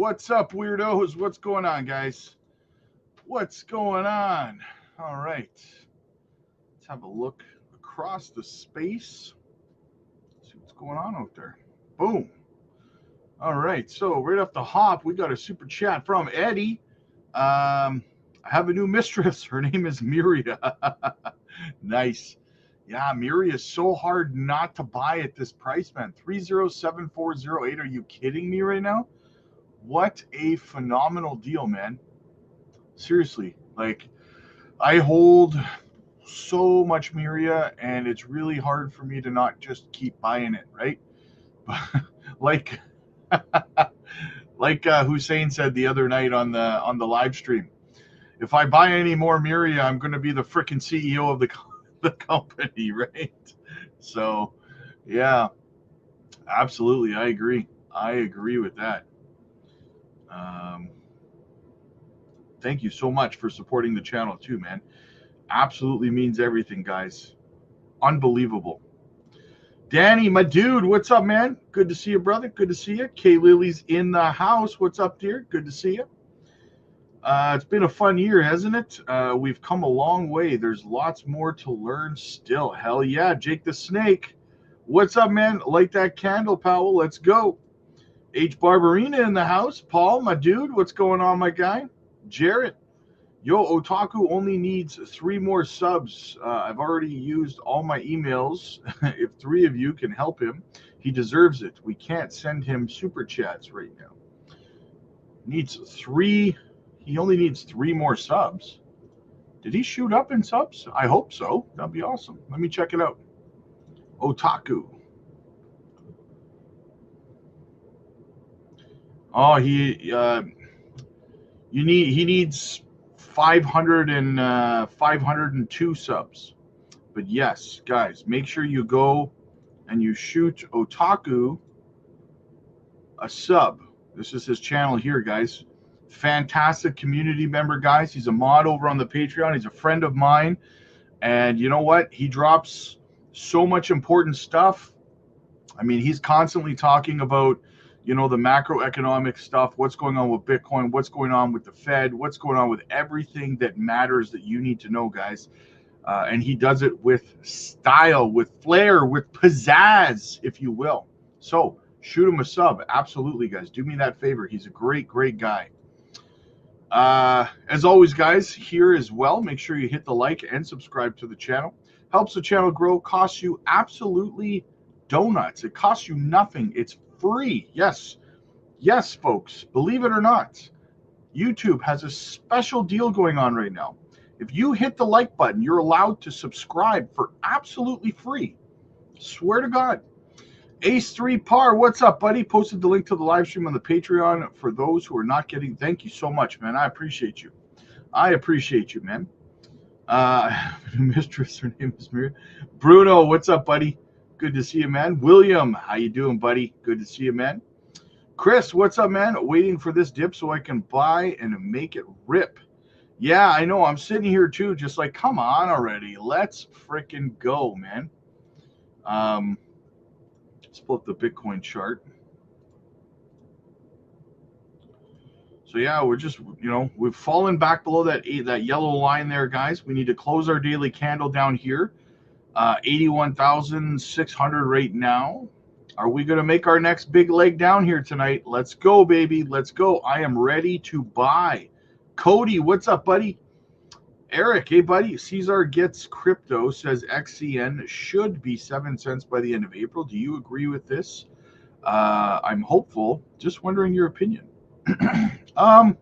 What's up, weirdos? What's going on, guys? What's going on? All right. Let's have a look across the space. See what's going on out there. Boom. All right. So right off the hop, we got a super chat from Eddie. I have a new mistress. Her name is Miria. Nice. Yeah, Miria is so hard not to buy at this price, man. 307408. Are you kidding me right now? What a phenomenal deal, man. Seriously, like I hold so much Miria, and it's really hard for me to not just keep buying it, right? like like Hussein said the other night on the live stream, if I buy any more Miria, I'm going to be the freaking CEO of the company, right? So, yeah, absolutely, I agree. I agree with that. Thank you so much for supporting the channel too, man. Absolutely means everything, guys. Unbelievable. Danny, my dude, what's up, man? Good to see you, brother. Good to see you. Kay Lily's in the house. What's up, dear? Good to see you. It's been a fun year, hasn't it? We've come a long way. There's lots more to learn still. Hell yeah. Jake the Snake. What's up, man? Light that candle, Powell. Let's go. H. Barbarina in the house. Paul, my dude. What's going on, my guy? Jarrett. Yo, Otaku only needs 3 more subs. I've already used all my emails. If 3 of you can help him, he deserves it. We can't send him super chats right now. Needs 3. He only needs 3 more subs. Did he shoot up in subs? I hope so. That'd be awesome. Let me check it out. Otaku. Oh, he needs 502 subs. But yes, guys, make sure you go and you shoot Otaku a sub. This is his channel here, guys. Fantastic community member, guys. He's a mod over on the Patreon. He's a friend of mine. And you know what? He drops so much important stuff. I mean, he's constantly talking about, the macroeconomic stuff, what's going on with Bitcoin, what's going on with the Fed, what's going on with everything that matters that you need to know, guys. And he does it with style, with flair, with pizzazz, if you will. So shoot him a sub. Absolutely, guys. Do me that favor. He's a great, great guy. As always, guys, here as well, make sure you hit the like and subscribe to the channel. Helps the channel grow. Costs you absolutely donuts. It costs you nothing. It's free. Yes, folks, believe it or not, YouTube has a special deal going on right now. If you hit the like button, you're allowed to subscribe for absolutely free. Swear to God. Ace3 Par, what's up, buddy? Posted the link to the live stream on the Patreon for those who are not getting. Thank you so much, man. I appreciate you. Man. Mistress, her name is Miriam. Bruno, what's up, buddy? Good to see you, man. William, how you doing, buddy? Good to see you, man. Chris, what's up, man? Waiting for this dip so I can buy and make it rip. Yeah, I know. I'm sitting here too, just like, come on already. Let's freaking go, man. Let's pull up the Bitcoin chart. So yeah, we're just, we've fallen back below that yellow line there, guys. We need to close our daily candle down here. 81,600 right now. Are we going to make our next big leg down here tonight? Let's go, baby. Let's go. I am ready to buy. Cody, what's up, buddy? Eric, hey, buddy. Caesar Gets Crypto says XCN should be 7 cents by the end of April. Do you agree with this? I'm hopeful. Just wondering your opinion. I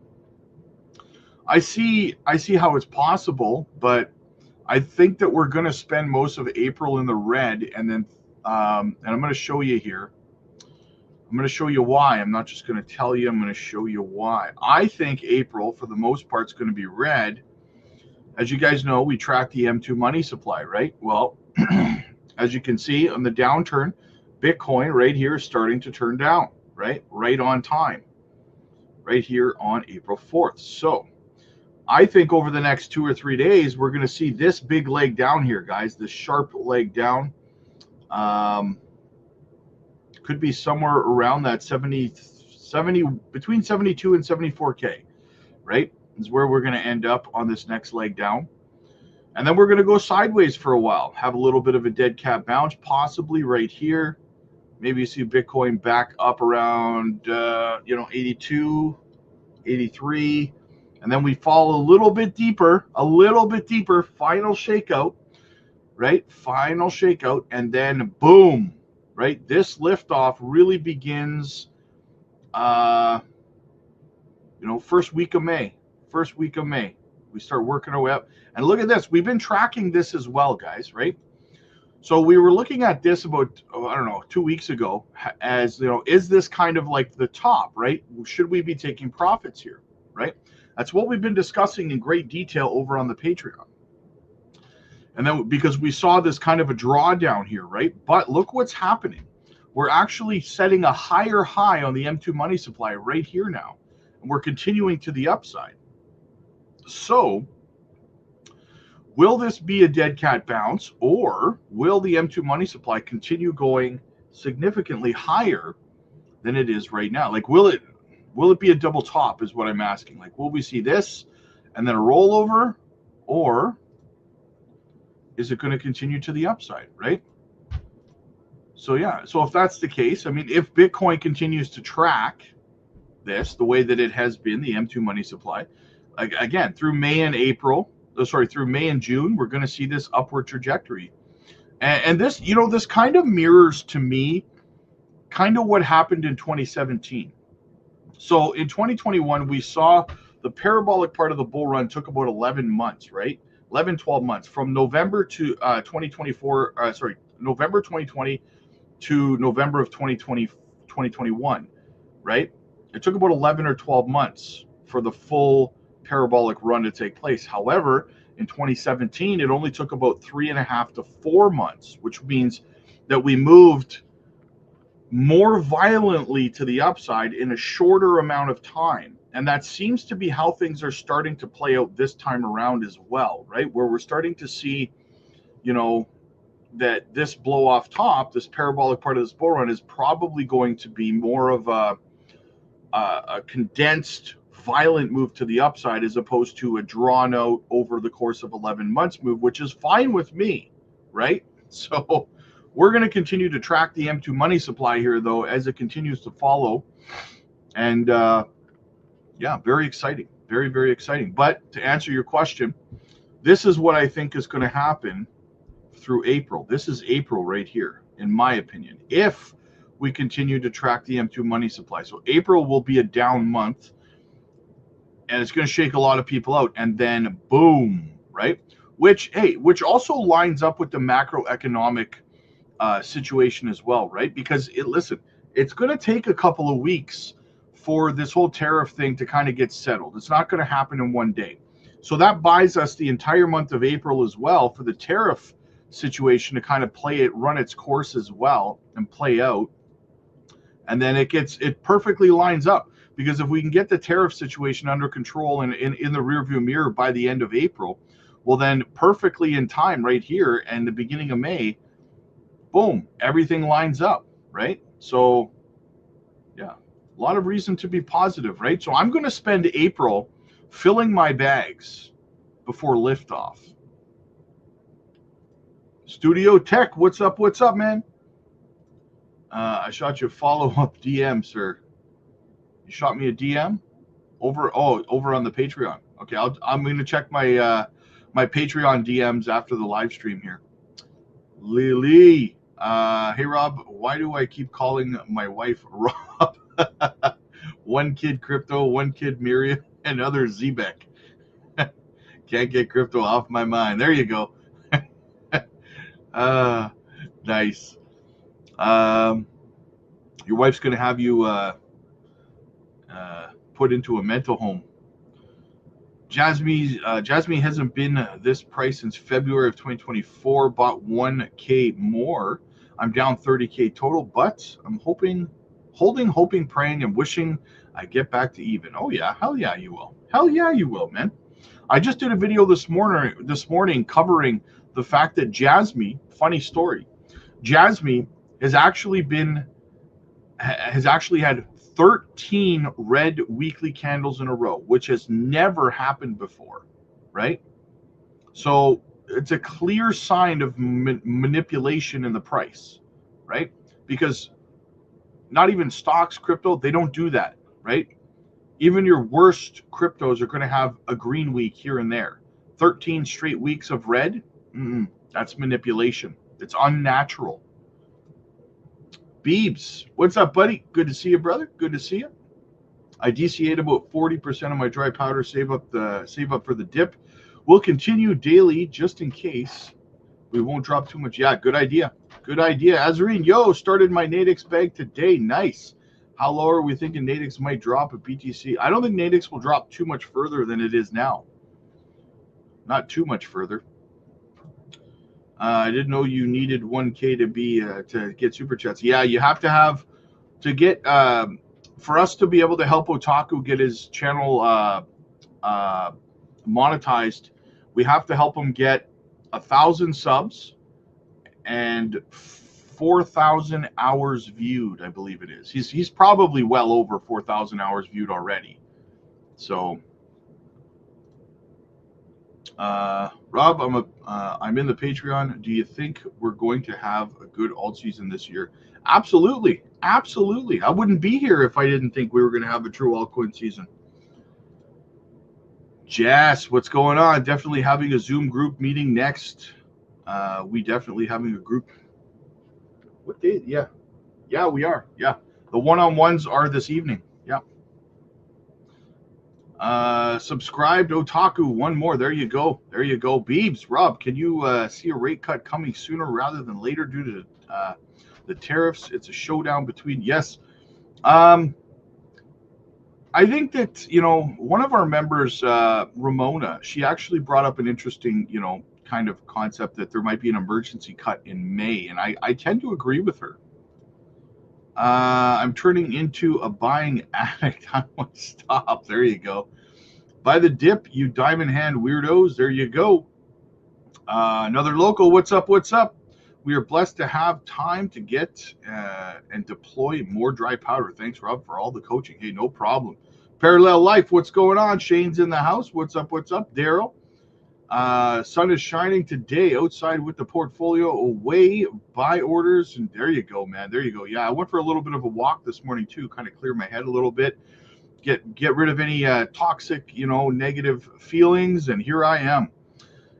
see how it's possible, but I think that we're going to spend most of April in the red, and then, and I'm going to show you here. I'm going to show you why. I'm not just going to tell you. I'm going to show you why. I think April, for the most part, is going to be red. As you guys know, we track the M2 money supply, right? Well, as you can see on the downturn, Bitcoin right here is starting to turn down, right? Right on time, right here on April 4th. So I think over the next 2 or 3 days, we're going to see this big leg down here, guys, this sharp leg down. Could be somewhere around that 70, between 72 and 74K, right? Is where we're going to end up on this next leg down. And then we're going to go sideways for a while, have a little bit of a dead cat bounce, possibly right here. Maybe you see Bitcoin back up around, 82, 83. And then we fall a little bit deeper, final shakeout, right? Final shakeout. And then boom, right? This liftoff really begins, first week of May. We start working our way up. And look at this. We've been tracking this as well, guys, right? So we were looking at this about, 2 weeks ago as, is this kind of like the top, right? Should we be taking profits here, right? That's what we've been discussing in great detail over on the Patreon. And then because we saw this kind of a drawdown here, right? But look what's happening. We're actually setting a higher high on the M2 money supply right here now. And we're continuing to the upside. So will this be a dead cat bounce, or will the M2 money supply continue going significantly higher than it is right now? Like, will it be a double top is what I'm asking. Like, will we see this and then a rollover, or is it going to continue to the upside, right? So yeah, so if that's the case, I mean, if Bitcoin continues to track this the way that it has been, the M2 money supply, again, through May and June, we're going to see this upward trajectory. And this, this kind of mirrors to me kind of what happened in 2017. So in 2021, we saw the parabolic part of the bull run took about 11 months, right? 12 months from November to November 2020 to November of 2021, right? It took about 11 or 12 months for the full parabolic run to take place. However, in 2017, it only took about 3.5 to 4 months, which means that we moved more violently to the upside in a shorter amount of time. And that seems to be how things are starting to play out this time around as well, right? Where we're starting to see, that this blow off top, this parabolic part of this bull run is probably going to be more of a condensed, violent move to the upside as opposed to a drawn out over the course of 11 months move, which is fine with me, right? So we're going to continue to track the M2 money supply here, though, as it continues to follow. And yeah, very exciting. Very, very exciting. But to answer your question, this is what I think is going to happen through April. This is April right here, in my opinion, if we continue to track the M2 money supply. So April will be a down month, and it's going to shake a lot of people out. And then boom, right? Which also lines up with the macroeconomic situation as well, right? Because it's going to take a couple of weeks for this whole tariff thing to kind of get settled. It's not going to happen in one day. So that buys us the entire month of April as well for the tariff situation to kind of run its course as well and play out. And then it perfectly lines up, because if we can get the tariff situation under control and in the rearview mirror by the end of April, well, then perfectly in time right here and the beginning of May, boom, everything lines up, right? So yeah, a lot of reason to be positive, right? So I'm going to spend April filling my bags before liftoff. Studio Tech, what's up, man? I shot you a follow-up DM, sir. You shot me a DM over on the Patreon. Okay, I'm going to check my my Patreon DMs after the live stream here. Lily, hey Rob, why do I keep calling my wife Rob? One kid crypto, one kid Miriam, and other Zebek. Can't get crypto off my mind. There you go. Nice. Your wife's going to have you put into a mental home. Jasmine hasn't been this price since February of 2024. Bought 1K more. I'm down 30K total, but I'm hoping, praying, and wishing I get back to even. Oh yeah, hell yeah you will. Hell yeah you will, man. I just did a video this morning covering the fact that Jasmine, funny story, Jasmine has actually had 13 red weekly candles in a row, which has never happened before, right? So it's a clear sign of manipulation in the price, right? Because not even stocks, crypto, they don't do that, right? Even your worst cryptos are going to have a green week here and there. 13 straight weeks of red, that's manipulation. It's unnatural. Beebs, what's up, buddy? Good to see you, brother. Good to see you. I DCA'd about 40% of my dry powder, save up for the dip. We'll continue daily just in case we won't drop too much. Yeah, good idea. Good idea. Azarine, yo, started my Nadix bag today. Nice. How low are we thinking Nadix might drop at BTC? I don't think Nadix will drop too much further than it is now. Not too much further. I didn't know you needed 1K to be to get super chats. Yeah, you have to have to get for us to be able to help Otaku get his channel monetized. We have to help him get 1,000 subs and 4,000 hours viewed. I believe it is. He's probably well over 4,000 hours viewed already. So. Rob, I'm in the Patreon. Do you think we're going to have a good alt season this year? Absolutely, absolutely. I wouldn't be here if I didn't think we were going to have a true altcoin season. Jess, what's going on? Definitely having a Zoom group meeting next. We definitely having a group. What day? Yeah, we are. Yeah, the one-on-ones are this evening. Yeah. Subscribed Otaku, one more. There you go. There you go. Beebs, Rob, can you see a rate cut coming sooner rather than later due to the tariffs? It's a showdown between, yes. I think that, one of our members, Ramona, she actually brought up an interesting, kind of concept that there might be an emergency cut in May. And I tend to agree with her. I'm turning into a buying addict. I want to stop. There you go. Buy the dip, you diamond hand weirdos. There you go. Another local. What's up? What's up? We are blessed to have time to get and deploy more dry powder. Thanks, Rob, for all the coaching. Hey, no problem. Parallel Life. What's going on? Shane's in the house. What's up? What's up? Daryl. Sun is shining today outside with the portfolio away, buy orders, and there you go, man. There you go. Yeah, I went for a little bit of a walk this morning too, kind of clear my head a little bit, get rid of any toxic, negative feelings, and here I am.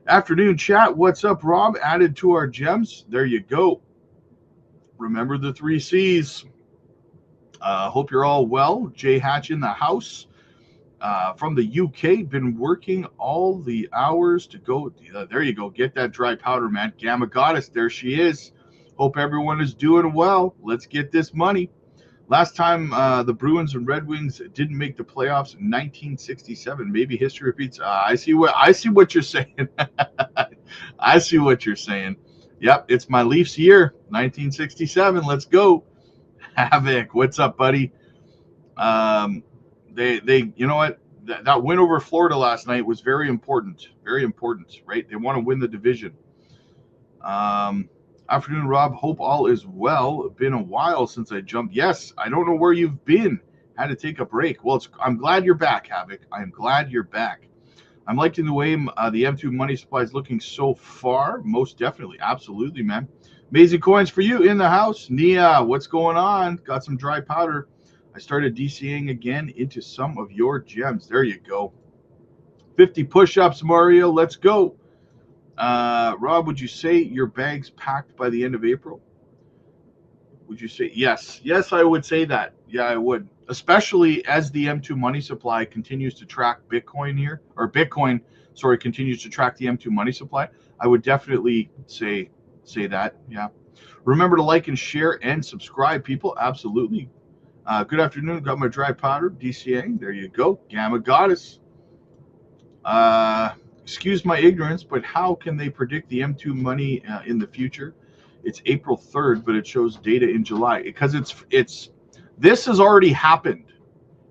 Afternoon chat. What's up, Rob? Added to our gems. There you go. Remember the 3 C's. Hope you're all well. Jay Hatch in the house. From the UK, been working all the hours to go. There you go. Get that dry powder, man. Gamma Goddess, there she is. Hope everyone is doing well. Let's get this money. Last time the Bruins and Red Wings didn't make the playoffs in 1967. Maybe history repeats. I see what you're saying. I see what you're saying. Yep, it's my Leafs year, 1967. Let's go. Havoc, what's up, buddy? They you know what, that win over Florida last night was very important, right? They want to win the division. Afternoon, Rob, hope all is well. Been a while since I jumped. Yes, I don't know where you've been. Had to take a break. Well, I'm glad you're back, Havoc. I'm glad you're back. I'm liking the way the M2 money supply is looking so far. Most definitely, absolutely, man. Amazing coins for you in the house. Nia, what's going on? Got some dry powder. I started DCing again into some of your gems. There you go. 50 push-ups, Mario. Let's go. Rob, would you say your bag's packed by the end of April? Would you say yes? Yes, I would say that. Yeah, I would. Especially as the M2 money supply continues to track Bitcoin here, or Bitcoin, sorry, continues to track the M2 money supply. I would definitely say that. Yeah. Remember to like and share and subscribe, people. Absolutely. Good afternoon. Got my dry powder, DCA. There you go. Gamma Goddess. Excuse my ignorance, but how can they predict the M2 money in the future? It's April 3rd, but it shows data in July. Because this has already happened.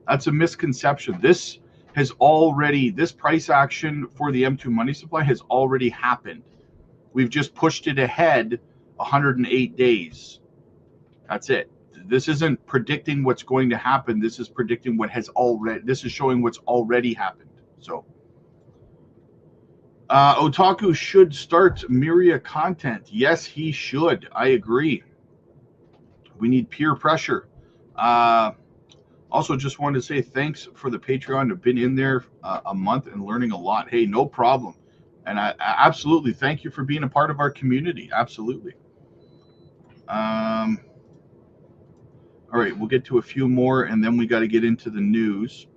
That's a misconception. This price action for the M2 money supply has already happened. We've just pushed it ahead 108 days. That's it. This isn't predicting what's going to happen. This is predicting what has already. This is showing what's already happened. So, Otaku should start Miria content. Yes, he should. I agree. We need peer pressure. Also, just wanted to say thanks for the Patreon. I've been in there a month and learning a lot. Hey, no problem. And I absolutely thank you for being a part of our community. Absolutely. All right, we'll get to a few more, and then we got to get into the news.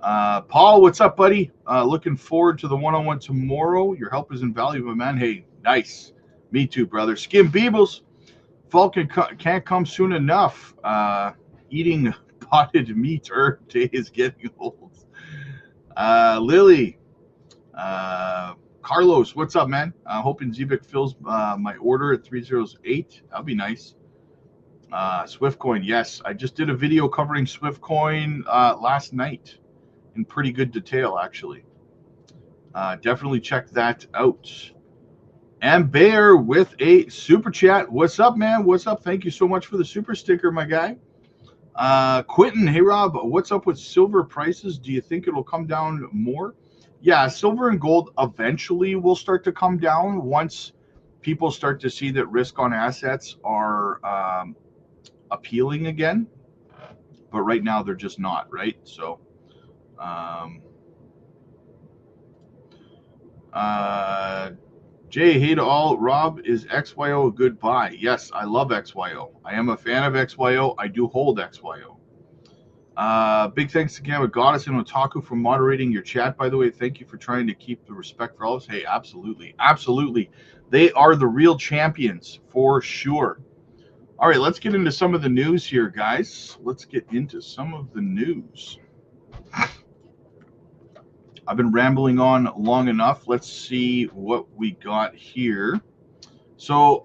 Paul, what's up, buddy? Looking forward to the one-on-one tomorrow. Your help is invaluable, man. Hey, nice. Me too, brother. Skim Beebles. Falcon can't come soon enough. Eating potted meat Earth Day is getting old. Lily. Carlos, what's up, man? Hoping Zebek fills my order at 308. That'll be nice. Swiftcoin, yes. I just did a video covering Swiftcoin last night in pretty good detail, actually. Definitely check that out. And Bear with a super chat. What's up, man? What's up? Thank you so much for the super sticker, my guy. Quentin, hey, Rob, what's up with silver prices? Do you think it'll come down more? Yeah, silver and gold eventually will start to come down once people start to see that risk on assets are appealing again. But right now they're just not, right? So, Jay, hey to all. Rob, is XYO a good buy? Yes, I love XYO. I am a fan of XYO. I do hold XYO. Big thanks again with Goddess and Otaku for moderating your chat, by the way. Thank you for trying to keep the respect for all of us. Hey, absolutely. Absolutely. They are the real champions for sure. All right, let's get into some of the news here, guys. Let's get into some of the news. I've been rambling on long enough. Let's see what we got here. So,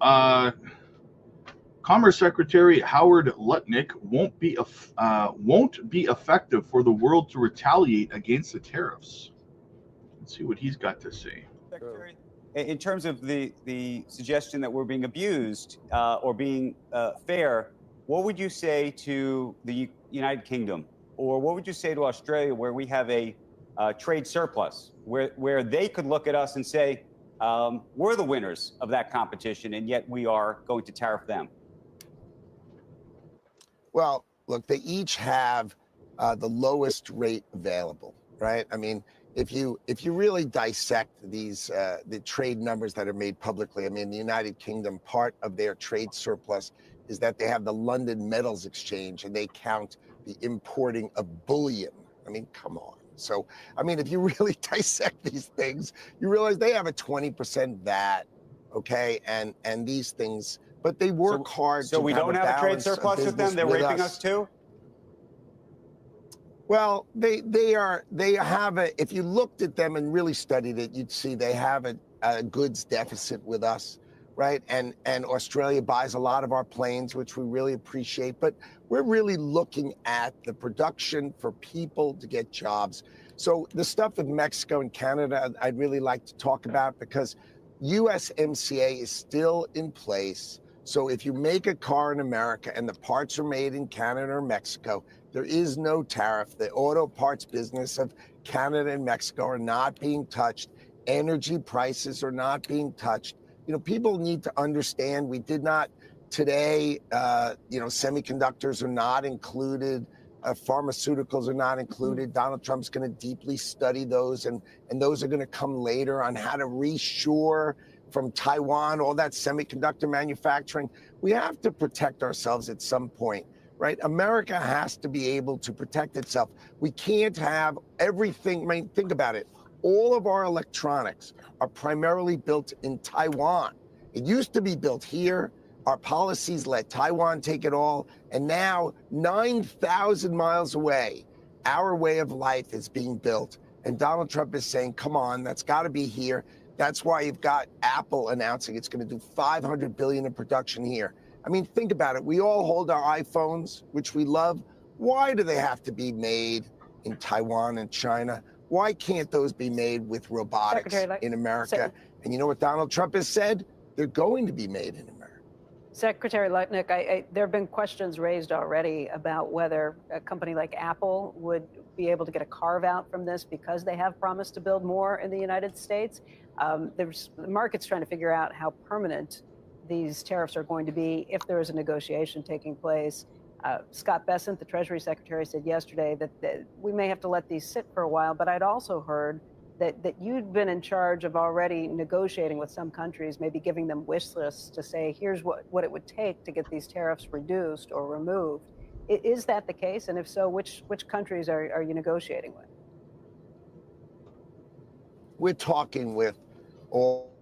Commerce Secretary Howard Lutnick won't be effective for the world to retaliate against the tariffs. Let's see what he's got to say. Secretary, in terms of the suggestion that we're being abused or being fair, what would you say to the United Kingdom, or what would you say to Australia, where we have a trade surplus, where they could look at us and say, we're the winners of that competition, and yet we are going to tariff them? Well, look, they each have the lowest rate available, right? I mean, if you really dissect these the trade numbers that are made publicly, I mean, the United Kingdom, part of their trade surplus is that they have the London Metals Exchange, and they count the importing of bullion. I mean, come on. So, I mean, if you really dissect these things, you realize they have a 20% VAT, okay, and these things. But they work hard. So we don't have a trade surplus with them. They're raping us too. Well, they have a. If you looked at them and really studied it, you'd see they have a goods deficit with us, right? And Australia buys a lot of our planes, which we really appreciate. But we're really looking at the production for people to get jobs. So the stuff with Mexico and Canada, I'd really like to talk about, because USMCA is still in place. So if you make a car in America and the parts are made in Canada or Mexico, there is no tariff. The auto parts business of Canada and Mexico are not being touched. Energy prices are not being touched. You know, people need to understand we did not today, semiconductors are not included. Pharmaceuticals are not included. Donald Trump's going to deeply study those, and those are going to come later on how to reshore from Taiwan, all that semiconductor manufacturing. We have to protect ourselves at some point, right? America has to be able to protect itself. We can't have everything. I mean, think about it. All of our electronics are primarily built in Taiwan. It used to be built here. Our policies let Taiwan take it all. And now 9,000 miles away, our way of life is being built. And Donald Trump is saying, come on, that's got to be here. That's why you've got Apple announcing it's going to do $500 billion in production here. I mean, think about it. We all hold our iPhones, which we love. Why do they have to be made in Taiwan and China? Why can't those be made with robotics in America? And you know what Donald Trump has said? They're going to be made in America. Secretary Lutnick, there have been questions raised already about whether a company like Apple would be able to get a carve out from this because they have promised to build more in the United States. The market's trying to figure out how permanent these tariffs are going to be if there is a negotiation taking place. Scott Bessent, the Treasury Secretary, said yesterday that we may have to let these sit for a while, but I'd also heard that you'd been in charge of already negotiating with some countries, maybe giving them wish lists to say, here's what it would take to get these tariffs reduced or removed. Is that the case? And if so, which countries are you negotiating with? We're talking with all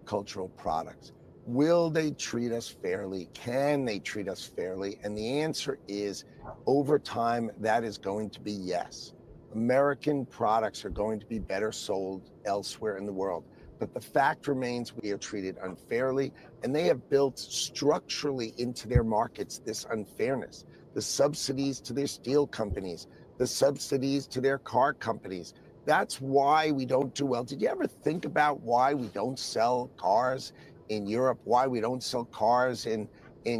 cultural products. Will they treat us fairly? Can they treat us fairly? And the answer is, over time, that is going to be yes. American products are going to be better sold elsewhere in the world. But the fact remains we are treated unfairly, and they have built structurally into their markets this unfairness. The subsidies to their steel companies, the subsidies to their car companies. That's why we don't do well. Did you ever think about why we don't sell cars in Europe, why we don't sell cars in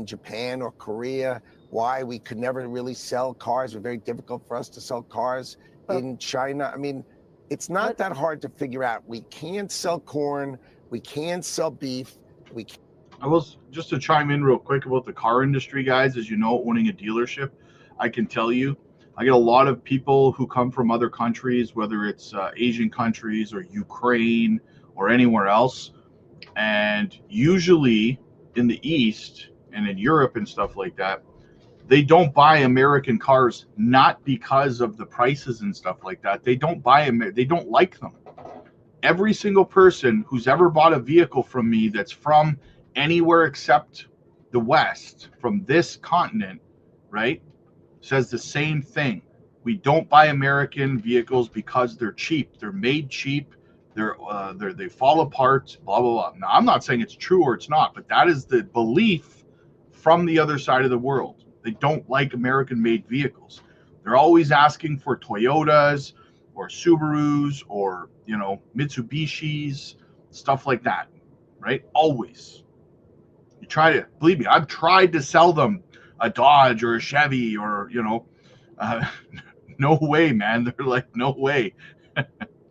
Japan or Korea, why we could never really sell cars? It was very difficult for us to sell cars in China. I mean, it's not that hard to figure out. We can't sell corn, we can't sell beef, we can't. I was just to chime in real quick about the car industry, guys. As you know, owning a dealership, I can tell you, I get a lot of people who come from other countries, whether it's Asian countries or Ukraine or anywhere else. And usually in the East and in Europe and stuff like that, they don't buy American cars, not because of the prices and stuff like that. They don't buy them. They don't like them. Every single person who's ever bought a vehicle from me that's from anywhere except the West, from this continent, right, says the same thing. We don't buy American vehicles because they're cheap. They're made cheap. They fall apart, blah, blah, blah. Now, I'm not saying it's true or it's not, but that is the belief from the other side of the world. They don't like American-made vehicles. They're always asking for Toyotas or Subarus or, Mitsubishis, stuff like that, right? Always. You try to, believe me, I've tried to sell them a Dodge or a Chevy or, no way, man. They're like, no way.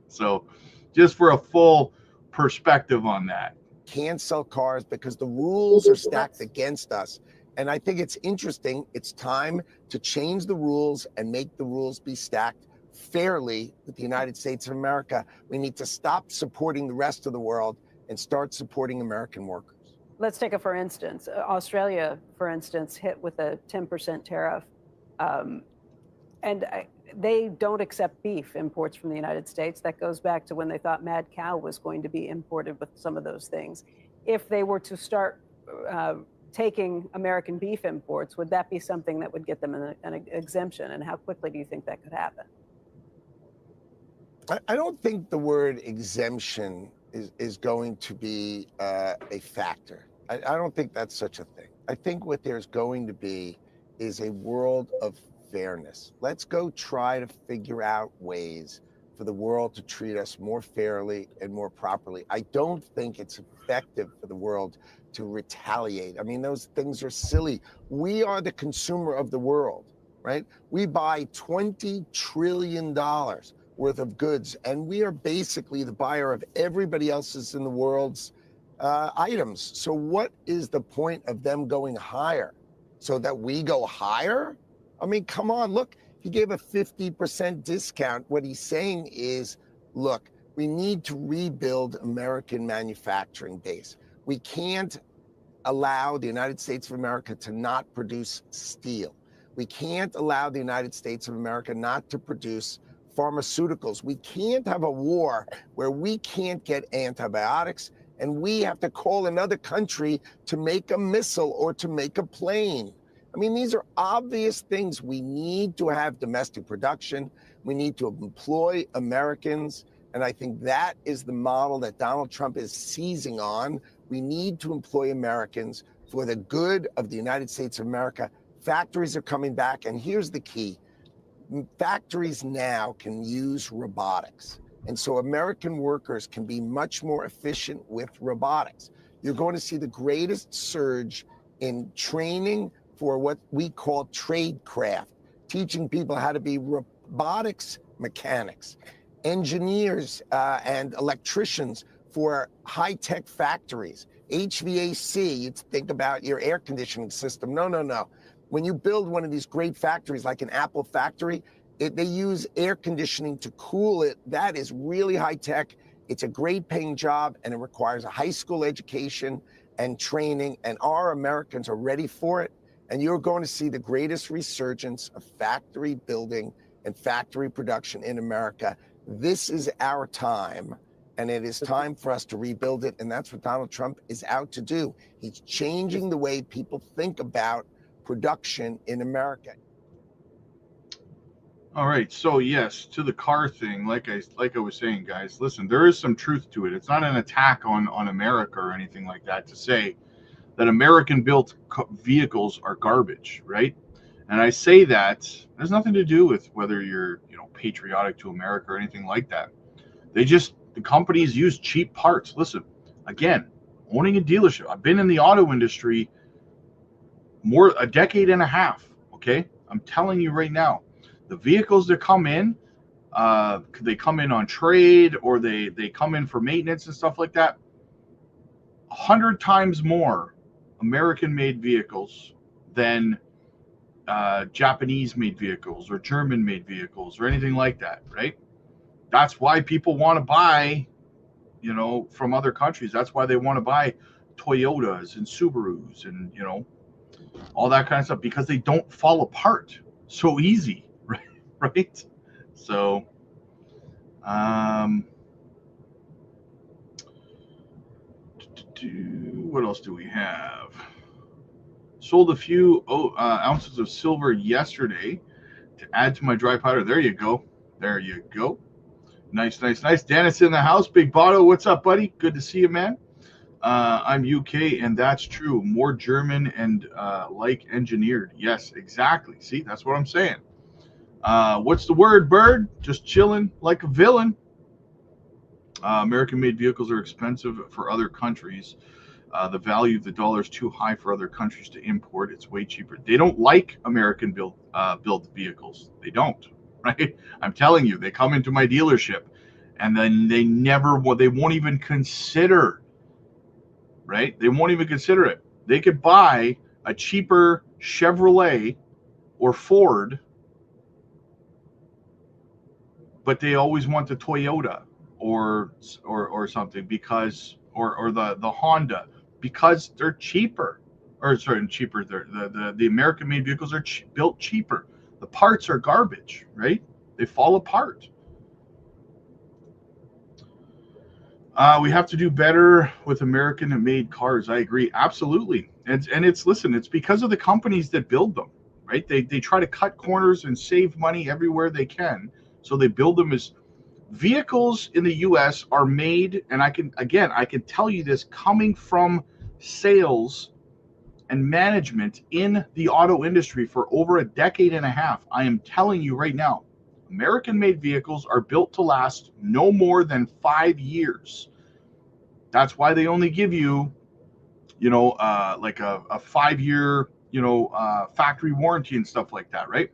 So just for a full perspective on that. Can't sell cars because the rules are stacked against us. And I think it's interesting. It's time to change the rules and make the rules be stacked fairly with the United States of America. We need to stop supporting the rest of the world and start supporting American workers. Let's take for instance, Australia, for instance, hit with a 10% tariff. They don't accept beef imports from the United States. That goes back to when they thought mad cow was going to be imported with some of those things. If they were to start taking American beef imports, would that be something that would get them an exemption? And how quickly do you think that could happen? I don't think the word exemption is going to be a factor. I don't think that's such a thing. I think what there's going to be is a world of fairness. Let's go try to figure out ways for the world to treat us more fairly and more properly. I don't think it's effective for the world to retaliate. I mean, those things are silly. We are the consumer of the world, right? We buy $20 trillion worth of goods, and we are basically the buyer of everybody else's in the world's items. So what is the point of them going higher? So that we go higher? I mean, come on, look, he gave a 50% discount. What he's saying is, look, we need to rebuild American manufacturing base. We can't allow the United States of America to not produce steel. We can't allow the United States of America not to produce pharmaceuticals. We can't have a war where we can't get antibiotics and we have to call another country to make a missile or to make a plane. I mean, these are obvious things. We need to have domestic production. We need to employ Americans. And I think that is the model that Donald Trump is seizing on. We need to employ Americans for the good of the United States of America. Factories are coming back. And here's the key. factories now can use robotics. And so American workers can be much more efficient with robotics. You're going to see the greatest surge in training for what we call tradecraft, teaching people how to be robotics mechanics, engineers and electricians for high-tech factories, HVAC. You think about your air conditioning system. No. When you build one of these great factories, like an Apple factory, they use air conditioning to cool it. That is really high-tech. It's a great paying job, and it requires a high school education and training, and our Americans are ready for it. And you're going to see the greatest resurgence of factory building and factory production in America. This is our time, and it is time for us to rebuild it, and that's what Donald Trump is out to do. He's changing the way people think about production in America. All right, so yes, to the car thing, like I was saying, guys, listen, there is some truth to it. It's not an attack on America or anything like that to say that American-built vehicles are garbage, right? And I say that there's nothing to do with whether you're, patriotic to America or anything like that. The companies use cheap parts. Listen, again, owning a dealership. I've been in the auto industry a decade and a half. Okay, I'm telling you right now, the vehicles that come in, they come in on trade or they come in for maintenance and stuff like that. 100 times more American-made vehicles than Japanese-made vehicles or German-made vehicles or anything like that, right? That's why people want to buy, from other countries. That's why they want to buy Toyotas and Subarus and, all that kind of stuff, because they don't fall apart so easy, right? So, what else do we have? Sold a few ounces of silver yesterday to add to my dry powder. There you go. Nice. Dennis in the house. Big Botto, what's up, buddy? Good to see you, man. I'm UK, and that's true. More German and like engineered. Yes, exactly. See, that's what I'm saying. What's the word, Bird? Just chilling like a villain. American-made vehicles are expensive for other countries. The value of the dollar is too high for other countries to import. It's way cheaper. They don't like American-built vehicles. They don't, right? I'm telling you, they come into my dealership, and then they won't even consider, right? They won't even consider it. They could buy a cheaper Chevrolet or Ford, but they always want the Toyota or something because or the Honda, because they're cheaper. Cheaper. The American-made vehicles are built cheaper. The parts are garbage, right? They fall apart. We have to do better with American-made cars. I agree, absolutely. And it's because of the companies that build them, right? They try to cut corners and save money everywhere they can. So they build them as vehicles in the U.S. are made, and I can tell you this coming from sales and management in the auto industry for over a decade and a half. I am telling you right now, American-made vehicles are built to last no more than 5 years. That's why they only give you, like a 5-year, factory warranty and stuff like that, right?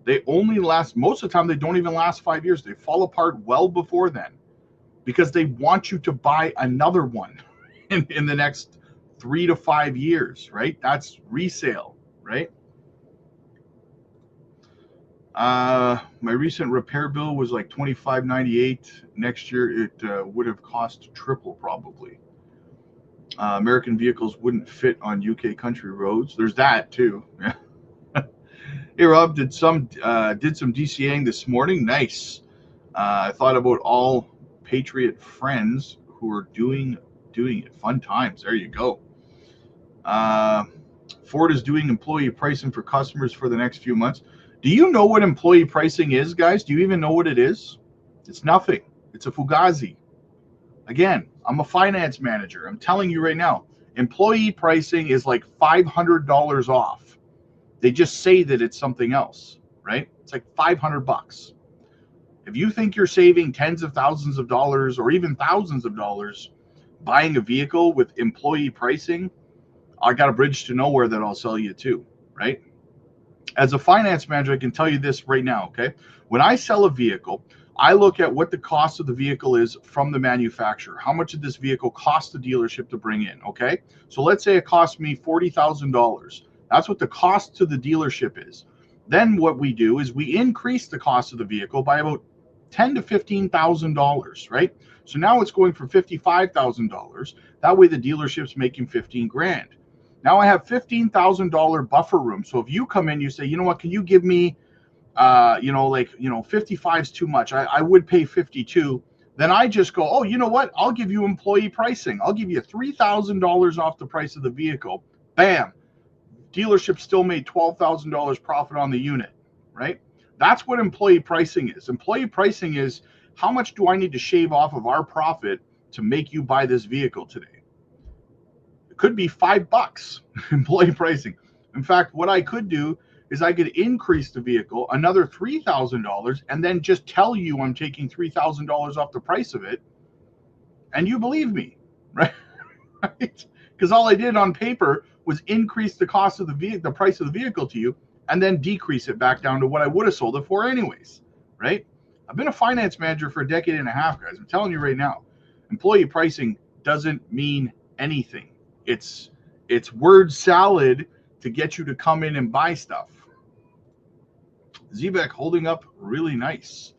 They only last, most of the time, they don't even last 5 years. They fall apart well before then because they want you to buy another one in the next 3 to 5 years, right? That's resale, right? My recent repair bill was like $25.98. Next year, it would have cost triple probably. American vehicles wouldn't fit on UK country roads. There's that too. Hey Rob, did some DCAing this morning. Nice. I thought about all Patriot friends who are doing it. Fun times. There you go. Ford is doing employee pricing for customers for the next few months. Do you know what employee pricing is, guys? Do you even know what it is? It's nothing. It's a fugazi. Again, I'm a finance manager. I'm telling you right now, employee pricing is like $500 off. They just say that it's something else. right? It's like $500. If you think you're saving tens of thousands of dollars or even thousands of dollars buying a vehicle with employee pricing, I got a bridge to nowhere that I'll sell you to, right? As a finance manager, I can tell you this right now, okay? When I sell a vehicle, I look at what the cost of the vehicle is from the manufacturer. How much did this vehicle cost the dealership to bring in, okay? So let's say it cost me $40,000. That's what the cost to the dealership is. Then what we do is we increase the cost of the vehicle by about $10,000 to $15,000, right? So now it's going for $55,000. That way the dealership's making 15 grand. Now I have $15,000 buffer room. So if you come in, you say, you know what, can you give me, 55 is too much. I would pay 52. Then I just go, oh, you know what? I'll give you employee pricing. I'll give you $3,000 off the price of the vehicle. Bam. Dealership still made $12,000 profit on the unit, right? That's what employee pricing is. Employee pricing is how much do I need to shave off of our profit to make you buy this vehicle today? It could be $5 employee pricing. In fact, what I could do is I could increase the vehicle another $3,000 and then just tell you I'm taking $3,000 off the price of it. And you believe me, right? Because all I did on paper was increase the cost of the price of the vehicle to you, and then decrease it back down to what I would have sold it for anyways, right? I've been a finance manager for a decade and a half, guys. I'm telling you right now, employee pricing doesn't mean anything. It's word salad to get you to come in and buy stuff. Zebek holding up really nice.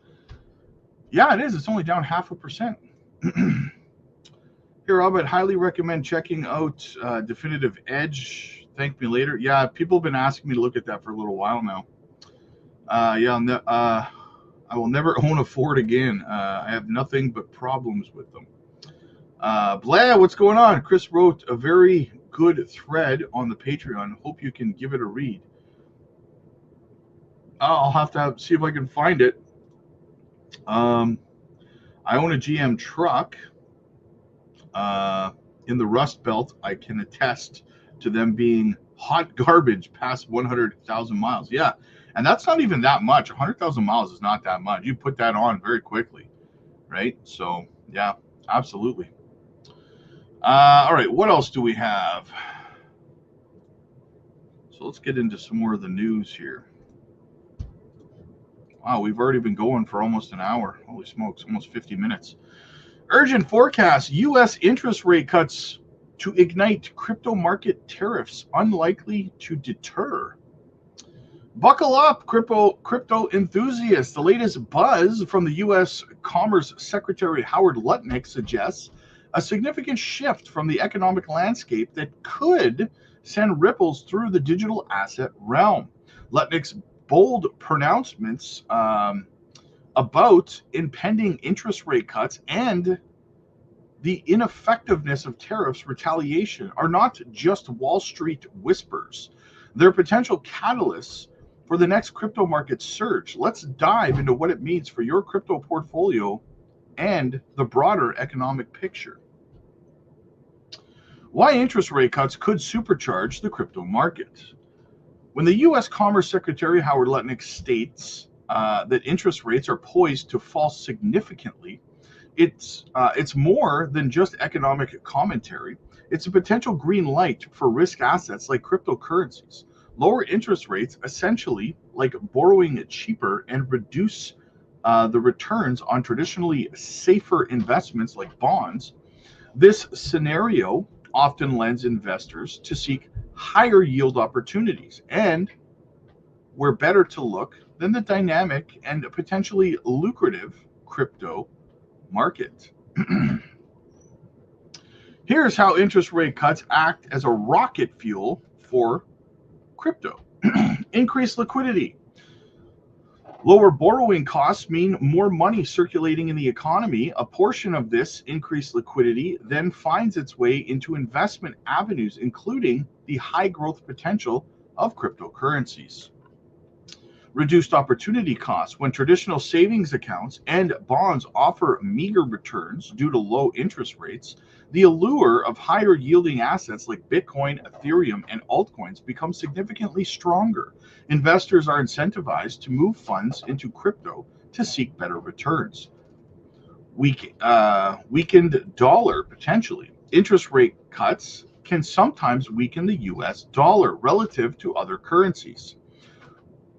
Yeah, it is. It's only down 0.5%. Here, I'll highly recommend checking out Definitive Edge. Thank me later. Yeah, people have been asking me to look at that for a little while now. I will never own a Ford again. I have nothing but problems with them. Blah, what's going on? Chris wrote a very good thread on the Patreon. Hope you can give it a read. I'll have to see if I can find it. I own a GM truck. In the Rust Belt, I can attest to them being hot garbage past 100,000 miles. Yeah, and that's not even that much. 100,000 miles is not that much. You put that on very quickly, right? So, yeah, absolutely. All right, what else do we have? So let's get into some more of the news here. Wow, we've already been going for almost an hour. Holy smokes, almost 50 minutes. Urgent forecast, U.S. interest rate cuts to ignite crypto market tariffs unlikely to deter. Buckle up, crypto enthusiasts. The latest buzz from the U.S. Commerce Secretary Howard Lutnick suggests a significant shift from the economic landscape that could send ripples through the digital asset realm. Lutnick's bold pronouncements about impending interest rate cuts and the ineffectiveness of tariffs retaliation are not just Wall Street whispers. They're potential catalysts for the next crypto market surge. Let's dive into what it means for your crypto portfolio and the broader economic picture. Why interest rate cuts could supercharge the crypto market. When the U.S. Commerce Secretary Howard Lutnick states that interest rates are poised to fall significantly, it's more than just economic commentary. It's a potential green light for risk assets like cryptocurrencies. Lower interest rates, essentially like borrowing cheaper, and reduce the returns on traditionally safer investments like bonds. This scenario often lends investors to seek higher yield opportunities, and where better to look than the dynamic and potentially lucrative crypto market. Here's how interest rate cuts act as a rocket fuel for crypto. Increased liquidity. Lower borrowing costs mean more money circulating in the economy. A portion of this increased liquidity then finds its way into investment avenues, including the high growth potential of cryptocurrencies. Reduced opportunity costs. When traditional savings accounts and bonds offer meager returns due to low interest rates, the allure of higher yielding assets like Bitcoin, Ethereum, and altcoins becomes significantly stronger. Investors are incentivized to move funds into crypto to seek better returns. Weakened dollar potentially. Interest rate cuts can sometimes weaken the US dollar relative to other currencies.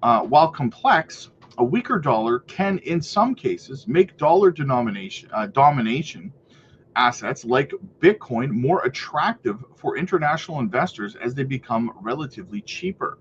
While complex, a weaker dollar can, in some cases, make dollar domination assets like Bitcoin more attractive for international investors as they become relatively cheaper.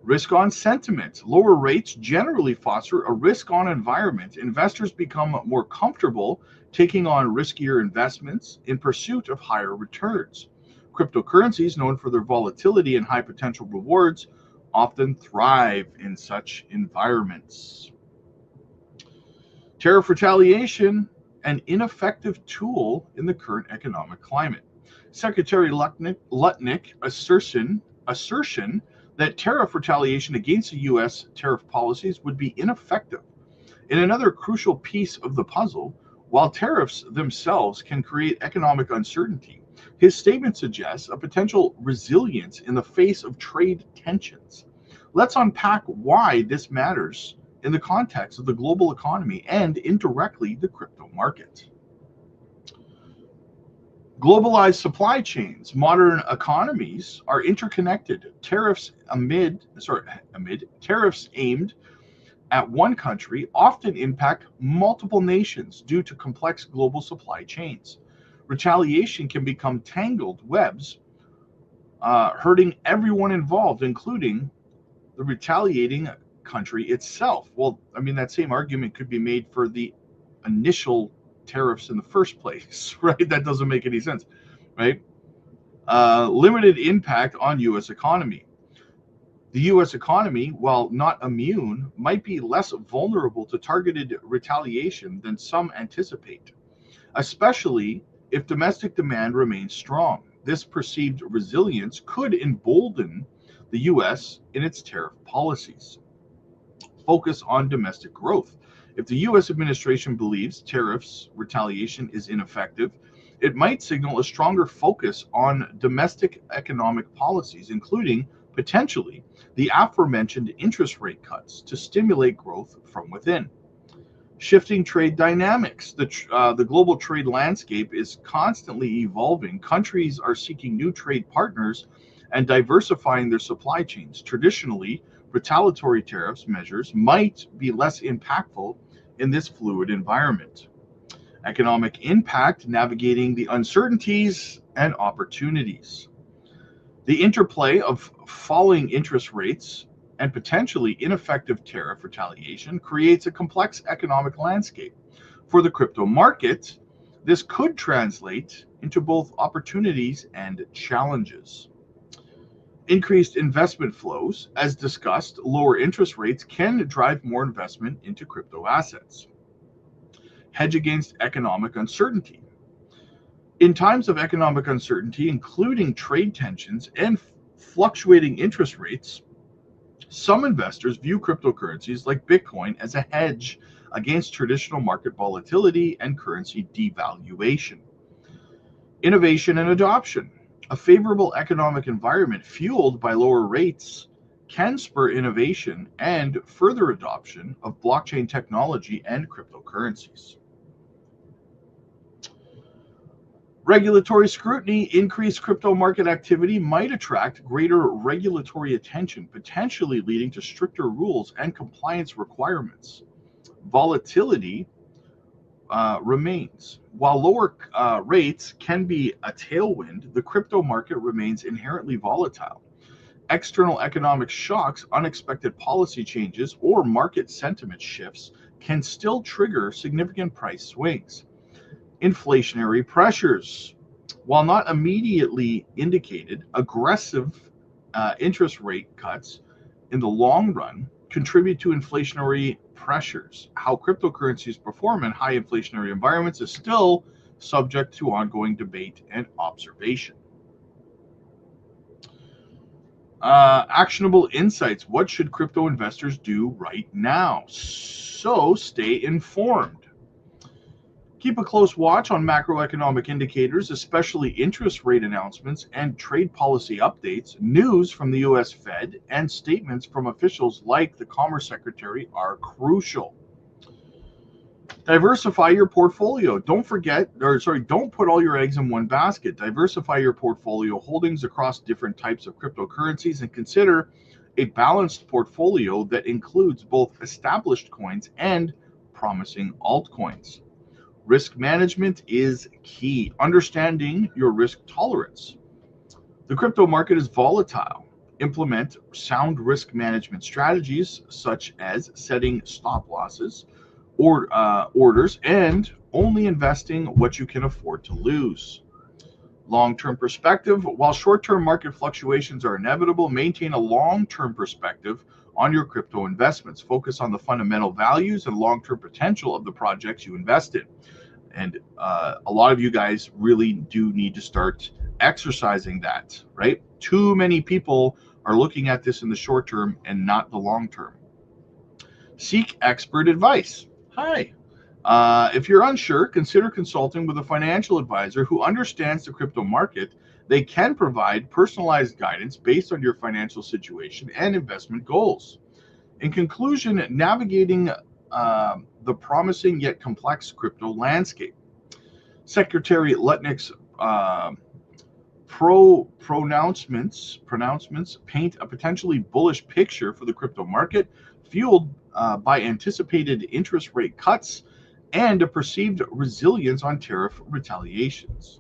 Risk-on sentiment. Lower rates generally foster a risk-on environment. Investors become more comfortable taking on riskier investments in pursuit of higher returns. Cryptocurrencies, known for their volatility and high potential rewards, often thrive in such environments. Tariff retaliation, an ineffective tool in the current economic climate. Secretary Lutnick assertion that tariff retaliation against the U.S. tariff policies would be ineffective. In another crucial piece of the puzzle, while tariffs themselves can create economic uncertainty, his statement suggests a potential resilience in the face of trade tensions. Let's unpack why this matters in the context of the global economy and indirectly the crypto market. Globalized supply chains. Modern economies are interconnected. Tariffs aimed at one country often impact multiple nations due to complex global supply chains. Retaliation can become tangled webs, hurting everyone involved, including the retaliating country itself. Well, I mean, that same argument could be made for the initial tariffs in the first place, right? That doesn't make any sense, right? Limited impact on U.S. economy. The U.S. economy, while not immune, might be less vulnerable to targeted retaliation than some anticipate, especially if domestic demand remains strong. This perceived resilience could embolden the U.S. in its tariff policies. Focus on domestic growth. If the U.S. administration believes tariffs retaliation is ineffective, it might signal a stronger focus on domestic economic policies, including potentially the aforementioned interest rate cuts to stimulate growth from within. Shifting trade dynamics. The global trade landscape is constantly evolving. Countries are seeking new trade partners and diversifying their supply chains. Traditionally, retaliatory tariffs measures might be less impactful in this fluid environment. Economic impact, navigating the uncertainties and opportunities. The interplay of falling interest rates and potentially ineffective tariff retaliation creates a complex economic landscape. For the crypto market, this could translate into both opportunities and challenges. Increased investment flows. As discussed, lower interest rates can drive more investment into crypto assets. Hedge against economic uncertainty. In times of economic uncertainty, including trade tensions and fluctuating interest rates, some investors view cryptocurrencies like Bitcoin as a hedge against traditional market volatility and currency devaluation. Innovation and adoption. A favorable economic environment fueled by lower rates can spur innovation and further adoption of blockchain technology and cryptocurrencies. Regulatory scrutiny. Increased crypto market activity might attract greater regulatory attention, potentially leading to stricter rules and compliance requirements. Volatility remains. While lower rates can be a tailwind, the crypto market remains inherently volatile. External economic shocks, unexpected policy changes, or market sentiment shifts can still trigger significant price swings. Inflationary pressures. While not immediately indicated, aggressive interest rate cuts in the long run contribute to inflationary pressures. How cryptocurrencies perform in high inflationary environments is still subject to ongoing debate and observation. Actionable insights. What should crypto investors do right now? So stay informed. Keep a close watch on macroeconomic indicators, especially interest rate announcements and trade policy updates. News from the US Fed and statements from officials like the Commerce Secretary are crucial. Diversify your portfolio. Don't put all your eggs in one basket. Diversify your portfolio holdings across different types of cryptocurrencies and consider a balanced portfolio that includes both established coins and promising altcoins. Risk management is key. Understanding your risk tolerance. The crypto market is volatile. Implement sound risk management strategies such as setting stop losses or orders and only investing what you can afford to lose. Long-term perspective. While short-term market fluctuations are inevitable, maintain a long-term perspective on your crypto investments. Focus on the fundamental values and long-term potential of the projects you invest in. And a lot of you guys really do need to start exercising that, right? Too many people are looking at this in the short term and not the long term. Seek expert advice. Hi. If you're unsure, consider consulting with a financial advisor who understands the crypto market. They can provide personalized guidance based on your financial situation and investment goals. In conclusion, navigating the promising yet complex crypto landscape. Secretary Lutnick's pronouncements paint a potentially bullish picture for the crypto market, fueled by anticipated interest rate cuts and a perceived resilience on tariff retaliations.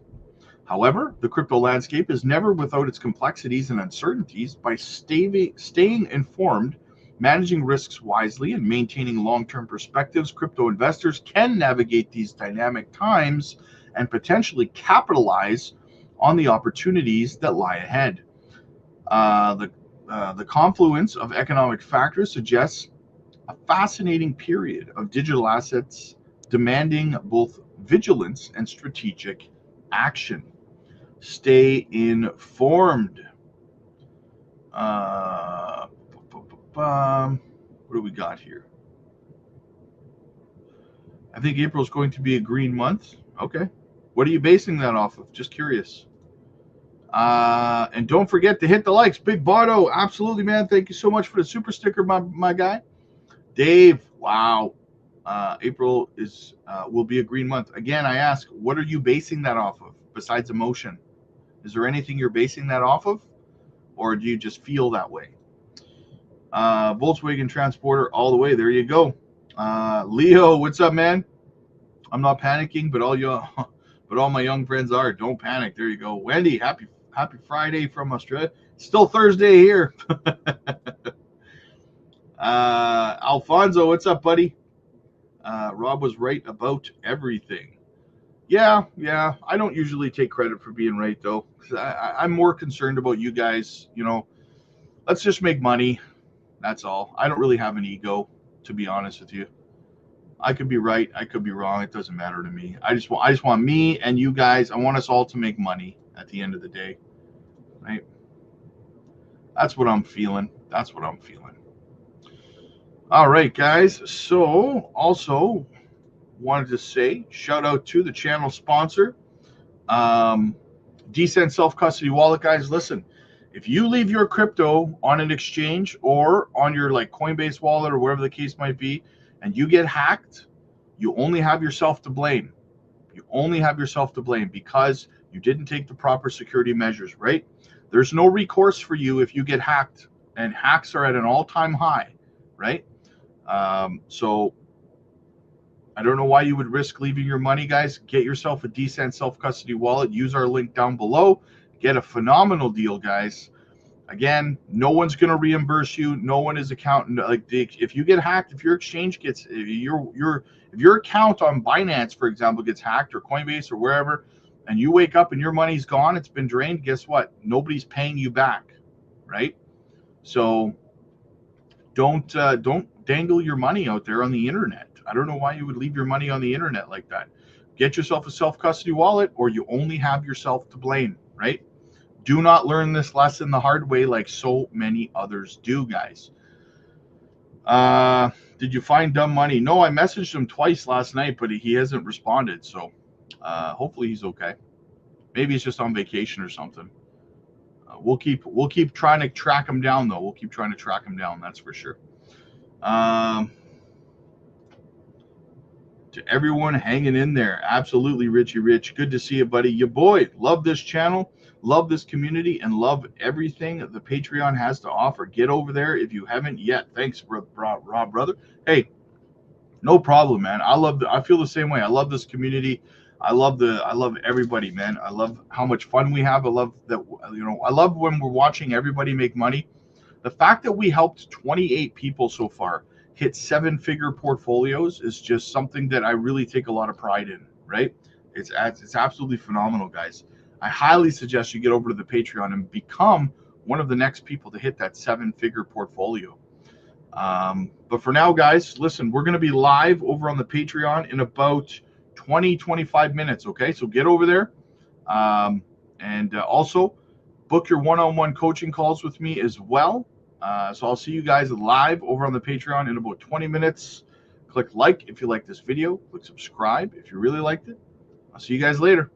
However, the crypto landscape is never without its complexities and uncertainties. By staying informed, managing risks wisely, and maintaining long-term perspectives, crypto investors can navigate these dynamic times and potentially capitalize on the opportunities that lie ahead. The confluence of economic factors suggests a fascinating period of digital assets demanding both vigilance and strategic action. Stay informed. What do we got here? I think April is going to be a green month. Okay. What are you basing that off of? Just curious. And don't forget to hit the likes. Big Bardo, absolutely, man. Thank you so much for the super sticker, my guy. Dave, wow. April will be a green month. Again, I ask, what are you basing that off of besides emotion? Is there anything you're basing that off of? Or do you just feel that way? Volkswagen Transporter all the way. There you go. Leo, what's up, man? I'm not panicking, but all my young friends are. Don't panic. There you go. Wendy, happy Friday from Australia. Still Thursday here. Alfonso, what's up, buddy? Rob was right about everything. Yeah. I don't usually take credit for being right, though. I'm more concerned about you guys. Let's just make money. That's all. I don't really have an ego, to be honest with you. I could be right. I could be wrong. It doesn't matter to me. I just want me and you guys. I want us all to make money at the end of the day, right? That's what I'm feeling. All right, guys. So also wanted to say shout out to the channel sponsor, Decent Self-Custody Wallet. Guys, listen, if you leave your crypto on an exchange or on your Coinbase wallet or wherever the case might be, and you get hacked, you only have yourself to blame. Because you didn't take the proper security measures, right? There's no recourse for you if you get hacked, and hacks are at an all-time high, right? So I don't know why you would risk leaving your money, guys. Get yourself a Decent Self-Custody wallet. Use our link down below. Get a phenomenal deal, guys. Again, no one's going to reimburse you. No one is accounting. If you get hacked, if your exchange gets, if your account on Binance, for example, gets hacked, or Coinbase or wherever, and you wake up and your money's gone, it's been drained, guess what? Nobody's paying you back, right? So don't dangle your money out there on the internet. I don't know why you would leave your money on the internet like that. Get yourself a self-custody wallet, or you only have yourself to blame, right? Do not learn this lesson the hard way like so many others do, guys. Did you find Dumb Money? No, I messaged him twice last night, but he hasn't responded. So hopefully he's okay. Maybe he's just on vacation or something. We'll keep trying to track him down, though. We'll keep trying to track him down. That's for sure. To everyone hanging in there, absolutely, Richie Rich. Good to see you, buddy. Your boy, love this channel, love this community, and love everything the Patreon has to offer. Get over there if you haven't yet. Thanks, Rob, brother. Hey, no problem, man. I feel the same way. I love this community. I love everybody, man. I love how much fun we have. I love that, I love when we're watching everybody make money. The fact that we helped 28 people so far hit 7-figure portfolios is just something that I really take a lot of pride in, right? It's absolutely phenomenal, guys. I highly suggest you get over to the Patreon and become one of the next people to hit that 7-figure portfolio. But for now, guys, listen, we're going to be live over on the Patreon in about 20-25 minutes, okay? So get over there. And also book your one-on-one coaching calls with me as well. So I'll see you guys live over on the Patreon in about 20 minutes. Click like if you like this video. Click subscribe if you really liked it. I'll see you guys later.